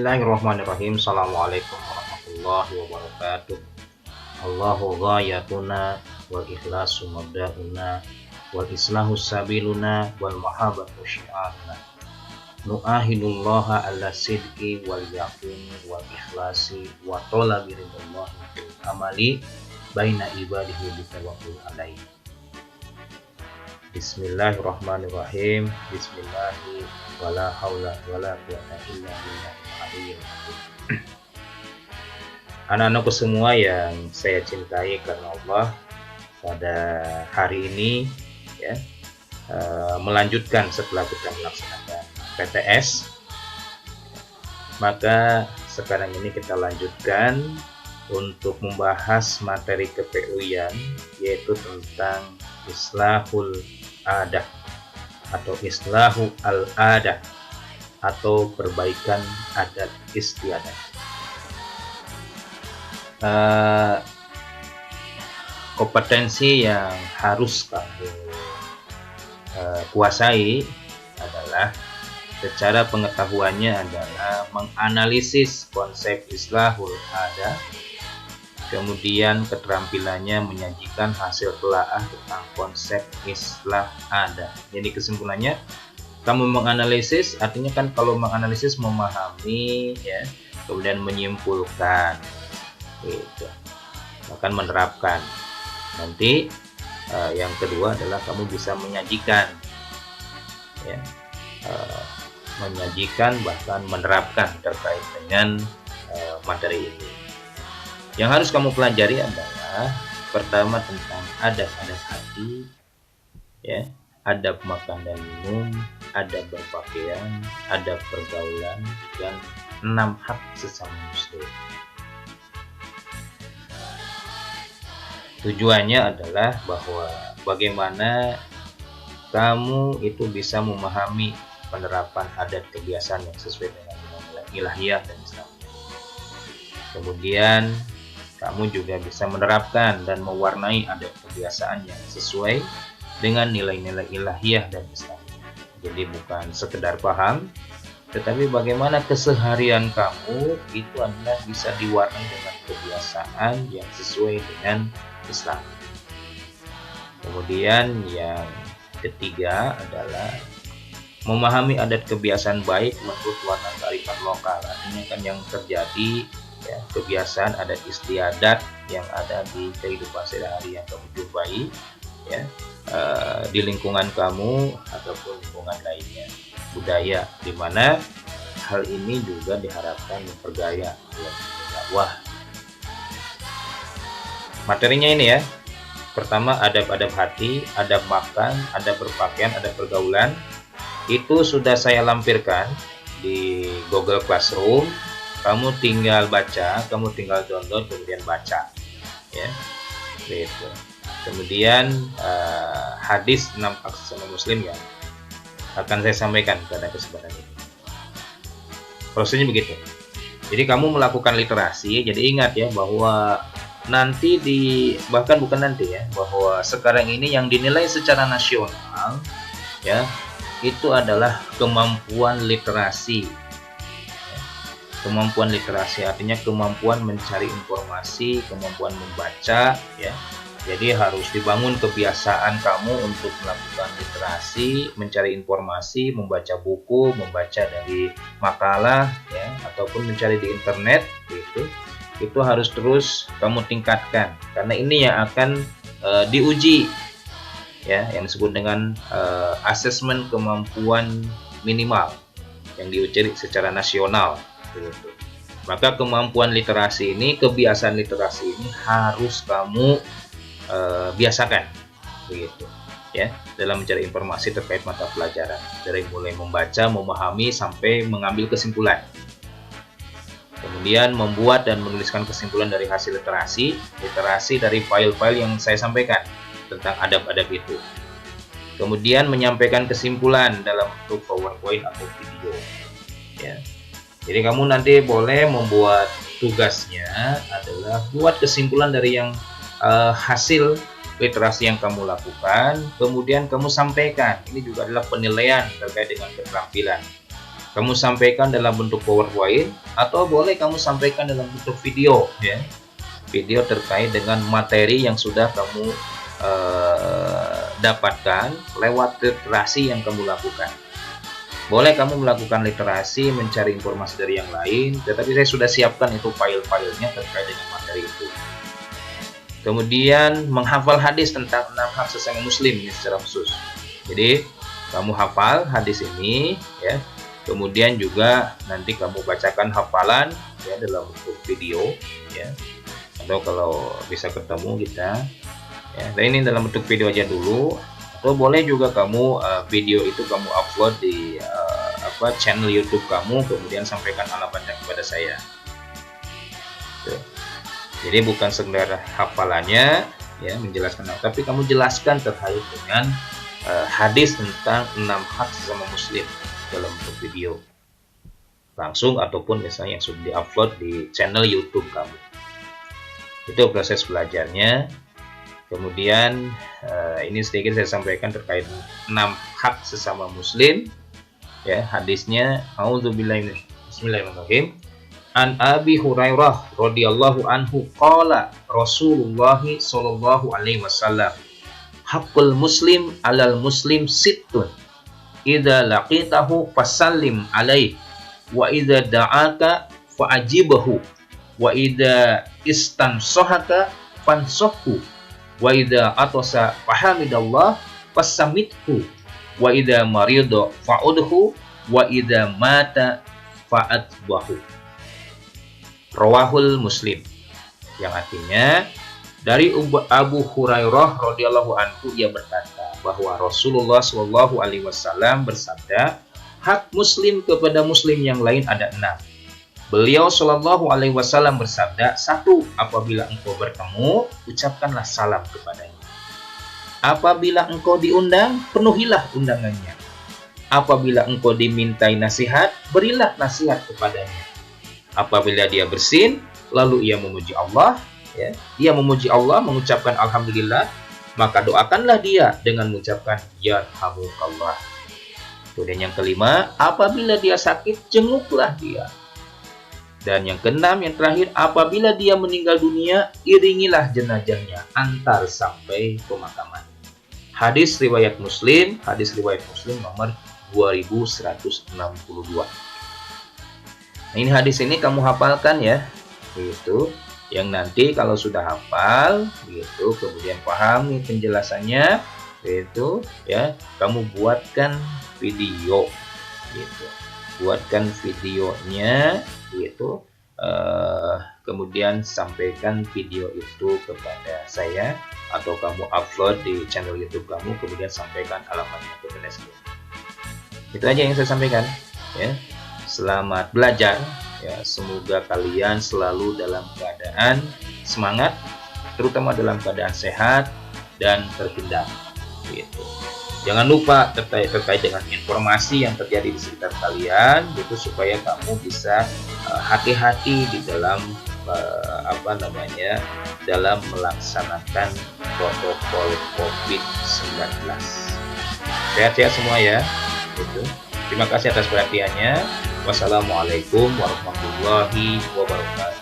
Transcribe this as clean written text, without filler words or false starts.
Bismillahirrahmanirrahim. Assalamualaikum warahmatullahi wabarakatuh. Allahu ghayatuna wal ikhlasu mabda'una wal islahu sabiluna wal mahabbatu syiaruna. Nu'ahidullaha ala sidqi wal yaqini wal ikhlasi wa talabi ridallahi fil amali baina ibadihi bitawakkul alaihi. Bismillahirrahmanirrahim. Bismillahi wala haula wala quwata illa billahil azim. Anak-anakku semua yang saya cintai karena Allah, pada hari ini ya, melanjutkan setelah kita melaksanakan PTS, maka sekarang ini kita lanjutkan untuk membahas materi KPU-an, yaitu tentang islahul adah atau islahu al-adah atau perbaikan adat istiadat. Kompetensi yang harus kamu kuasai adalah, secara pengetahuannya adalah menganalisis konsep islahul adah, kemudian keterampilannya menyajikan hasil telaah tentang konsep islah adah. Jadi kesimpulannya, kamu menganalisis, artinya kan kalau menganalisis memahami ya, kemudian menyimpulkan, gitu. Bahkan menerapkan. Nanti yang kedua adalah kamu bisa menyajikan, ya, menyajikan bahkan menerapkan terkait dengan materi ini. Yang harus kamu pelajari adalah pertama tentang adab-adab hati, ya, adab makan dan minum, adab berpakaian, adab pergaulan, dan 6 hak sesama muslim. Tujuannya adalah bahwa bagaimana kamu itu bisa memahami penerapan adat kebiasaan yang sesuai dengan nilai ilahiyah dan Islam. Kemudian kamu juga bisa menerapkan dan mewarnai adat kebiasaan yang sesuai dengan nilai-nilai ilahiyah dan Islam. Jadi bukan sekedar paham, tetapi bagaimana keseharian kamu itu adalah bisa diwarnai dengan kebiasaan yang sesuai dengan Islam. Kemudian yang ketiga adalah memahami adat kebiasaan baik menurut warna kearifan lokal. Artinya kan yang terjadi, ya, kebiasaan adat istiadat yang ada di kehidupan sehari-hari yang kamu jumpai, ya, di lingkungan kamu ataupun lingkungan lainnya, budaya, di mana hal ini juga diharapkan memperkaya dakwah. Materinya ini ya, pertama adab-adab hati, adab makan, adab berpakaian, adab pergaulan, itu sudah saya lampirkan di Google Classroom. Kamu tinggal baca, kamu tinggal download kemudian baca, ya, gitu. Kemudian hadis 6 hak sesama muslim yang akan saya sampaikan pada kesempatan ini. Prosesnya begitu. Jadi kamu melakukan literasi. Jadi ingat ya bahwa nanti bahkan bukan nanti ya, bahwa sekarang ini yang dinilai secara nasional ya, itu adalah kemampuan literasi. Kemampuan literasi artinya kemampuan mencari informasi, kemampuan membaca, ya. Jadi harus dibangun kebiasaan kamu untuk melakukan literasi, mencari informasi, membaca buku, membaca dari makalah, ya, ataupun mencari di internet, gitu. Itu harus terus kamu tingkatkan, karena ini yang akan diuji, ya, yang disebut dengan asesmen kemampuan minimal yang diuji secara nasional. Gitu. Maka kemampuan literasi ini, kebiasaan literasi ini harus kamu biasakan, begitu ya, dalam mencari informasi terkait mata pelajaran, dari mulai membaca, memahami sampai mengambil kesimpulan. Kemudian membuat dan menuliskan kesimpulan dari hasil literasi dari file-file yang saya sampaikan tentang adab-adab itu. Kemudian menyampaikan kesimpulan dalam bentuk PowerPoint atau video, ya. Jadi kamu nanti boleh membuat tugasnya adalah buat kesimpulan dari yang hasil literasi yang kamu lakukan, kemudian kamu sampaikan. Ini juga adalah penilaian terkait dengan keterampilan. kamu sampaikan dalam bentuk PowerPoint, atau boleh kamu sampaikan dalam bentuk video, ya. Video terkait dengan materi yang sudah kamu dapatkan lewat literasi yang kamu lakukan. Boleh kamu melakukan literasi, mencari informasi dari yang lain, tetapi saya sudah siapkan itu file-filenya terkait dengan materi itu. Kemudian menghafal hadis tentang 6 hak sesama muslim ini secara khusus. Jadi kamu hafal hadis ini, ya. Kemudian juga nanti kamu bacakan hafalan, ya, dalam bentuk video, ya. Atau kalau bisa ketemu kita, ya. Dan ini dalam bentuk video aja dulu. Atau boleh juga kamu video itu kamu upload di channel YouTube kamu, kemudian sampaikan alamatnya kepada saya. Tuh. Jadi bukan sekedar hafalannya, ya, menjelaskan, tapi kamu jelaskan terkait dengan hadis tentang 6 hak sesama muslim dalam bentuk video langsung ataupun misalnya yang sudah diupload di channel YouTube kamu. Itu proses belajarnya. Kemudian ini sedikit saya sampaikan terkait 6 hak sesama muslim, ya. Hadisnya, auzubillahi bismillahirrahmanirrahim. An Abi Hurairah radhiyallahu anhu qala Rasulullah sallallahu alaihi wasallam, haqqul muslim 'alal muslim sittun, idza laqitahu fasallim alaihi, wa idza da'aka fa'ajibhu, wa idza istansahaka fansahhu, wa idza atasa fahamidallah fasamithu, wa idza marida fa'udhu, wa idza mata fa'atbahu. Rawahul Muslim, yang artinya dari Abu Hurairah radhiyallahu anhu, ia berkata bahwa Rasulullah Shallallahu alaihi wasallam bersabda, hak muslim kepada muslim yang lain ada 6. Beliau Shallallahu alaihi wasallam bersabda, 1. Apabila engkau bertemu, ucapkanlah salam kepadanya. Apabila engkau diundang, penuhilah undangannya. Apabila engkau dimintai nasihat, berilah nasihat kepadanya. Apabila dia bersin, lalu ia memuji Allah, ya, dia memuji Allah, mengucapkan alhamdulillah, maka doakanlah dia dengan mengucapkan yarhamukallah. Kemudian yang kelima, apabila dia sakit, jenguklah dia. Dan yang keenam, yang terakhir, apabila dia meninggal dunia, iringilah jenazahnya antar sampai pemakaman. Hadis riwayat Muslim nomor 2162. Nah, ini hadis ini kamu hafalkan, ya, gitu. Yang nanti kalau sudah hafal, gitu, kemudian pahami penjelasannya, gitu, ya, kamu buatkan video, gitu, buatkan videonya, gitu, kemudian sampaikan video itu kepada saya, atau kamu upload di channel YouTube kamu, kemudian sampaikan alamatnya kepada saya. Itu aja yang saya sampaikan, ya. Selamat belajar, ya. Semoga kalian selalu dalam keadaan semangat, terutama dalam keadaan sehat dan terhindar, gitu. Jangan lupa terkait dengan informasi yang terjadi di sekitar kalian, gitu, supaya kamu bisa hati-hati di dalam dalam melaksanakan protokol COVID-19. Sehat-sehat semua, ya, gitu. Terima kasih atas perhatiannya. Wassalamualaikum warahmatullahi wabarakatuh.